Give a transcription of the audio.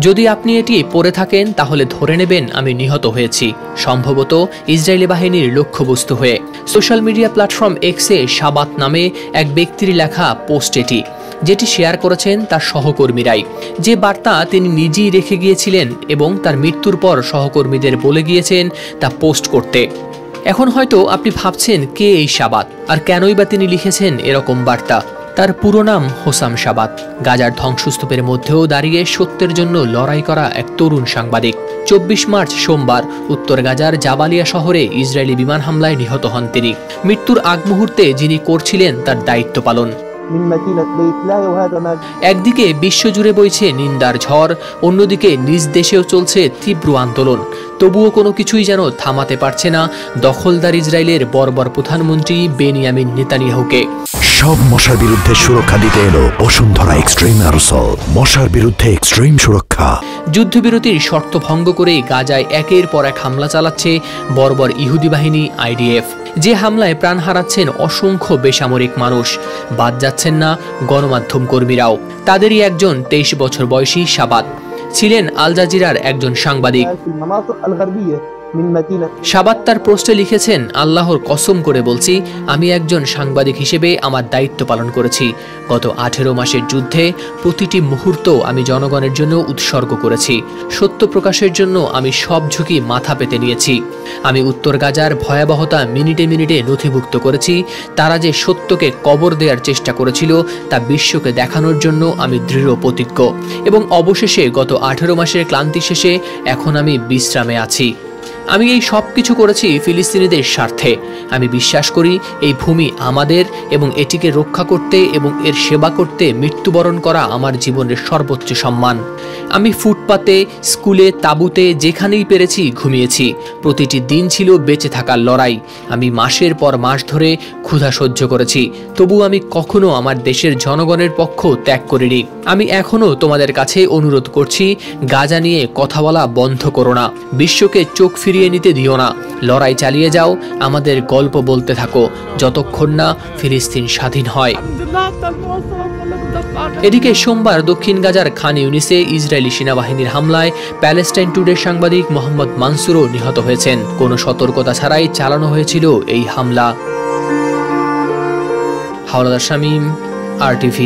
যদি আপনি এটি পড়ে থাকেন তাহলে ধরে নেবেন আমি নিহত হয়েছি, সম্ভবত ইসরায়েলি বাহিনীর লক্ষ্যবস্তু হয়ে। সোশ্যাল মিডিয়া প্ল্যাটফর্ম এক্সে শাবাত নামে এক ব্যক্তির লেখা পোস্ট এটি, যেটি শেয়ার করেছেন তার সহকর্মীরাই। যে বার্তা তিনি নিজেই রেখে গিয়েছিলেন এবং তার মৃত্যুর পর সহকর্মীদের বলে গিয়েছেন তা পোস্ট করতে। এখন হয়তো আপনি ভাবছেন কে এই শাবাত, আর কেনই বা তিনি লিখেছেন এরকম বার্তা। তার পুরো নাম হোসাম শাবাত, গাজার ধ্বংসস্তূপের মধ্যেও দাঁড়িয়ে সত্যের জন্য লড়াই করা এক তরুণ সাংবাদিক। 24 মার্চ সোমবার উত্তর গাজার জাবালিয়া শহরে ইসরায়েলি বিমান হামলায় নিহত হন তিনি। মৃত্যুর আগ মুহূর্তে যিনি করছিলেন তার দায়িত্ব পালন। একদিকে বিশ্বজুড়ে বইছে নিন্দার ঝড়, অন্যদিকে নিজ দেশেও চলছে তীব্র আন্দোলন। তবুও কোনো কিছুই যেন থামাতে পারছে না দখলদার ইসরায়েলের বর্বর প্রধানমন্ত্রী বেনিয়ামিন নেতানিয়াহুকে। সব মশার বিরুদ্ধে সুরক্ষা দিতে এলো বসুন্ধরা এক্সট্রিম অ্যারোসল, মশার বিরুদ্ধে এক্সট্রিম সুরক্ষা। যুদ্ধবিরতির শর্ত ভঙ্গ করে গাজায় একের পর এক হামলা চালাচ্ছে বর্বর ইহুদি বাহিনী আইডিএফ। যে হামলায় প্রাণ হারাচ্ছেন অসংখ্য বেসামরিক মানুষ, বাদ যাচ্ছেন না গণমাধ্যম কর্মীরাও। তাদেরই একজন 23 বছর বয়সী শাবাত ছিলেন আল জাজিরার একজন সাংবাদিক। শাবাত তার পোস্টে লিখেছেন, আল্লাহর কসম করে বলছি, আমি একজন সাংবাদিক হিসেবে আমার দায়িত্ব পালন করেছি। গত 18 মাসের যুদ্ধে প্রতিটি মুহূর্ত আমি জনগণের জন্য উৎসর্গ করেছি। সত্য প্রকাশের জন্য আমি সব ঝুঁকি মাথা পেতে নিয়েছি। আমি উত্তর গাজার ভয়াবহতা মিনিটে মিনিটে নথিভুক্ত করেছি। তারা যে সত্যকে কবর দেওয়ার চেষ্টা করেছিল তা বিশ্বকে দেখানোর জন্য আমি দৃঢ় প্রতিজ্ঞ। এবং অবশেষে গত 18 মাসের ক্লান্তি শেষে এখন আমি বিশ্রামে আছি। আমি এই সব কিছু করেছি ফিলিস্তিনিদের স্বার্থে। আমি বিশ্বাস করি এই ভূমি আমাদের এবং এটিকে রক্ষা করতে এবং এর সেবা করতে মৃত্যুবরণ করা আমার জীবনের সর্বোচ্চ সম্মান। আমি ফুটপাতে, স্কুলে, তাঁবুতে যেখানেই পেরেছি ঘুমিয়েছি। প্রতিটি দিন ছিল বেঁচে থাকার লড়াই। আমি মাসের পর মাস ধরে ক্ষুধা সহ্য করেছি, তবু আমি কখনো আমার দেশের জনগণের পক্ষ ত্যাগ করিনি। আমি এখনো তোমাদের কাছে অনুরোধ করছি, গাজা নিয়ে কথা বলা বন্ধ করো না, বিশ্বকে চোখ ফিরিয়ে নিতে দিও না। লড়াই চালিয়ে যাও, আমাদের গল্প বলতে থাকো যতক্ষণ না ফিলিস্তিন স্বাধীন হয়। এদিকে সোমবার দক্ষিণ গাজার খান ইউনিসে ইসরায়েলি সেনাবাহিনীর হামলায় প্যালেস্টাইন টুডের সাংবাদিক মোহাম্মদ মানসুরও নিহত হয়েছেন। কোনো সতর্কতা ছাড়াই চালানো হয়েছিল এই হামলা। হাওলাদার শামীম, RTV।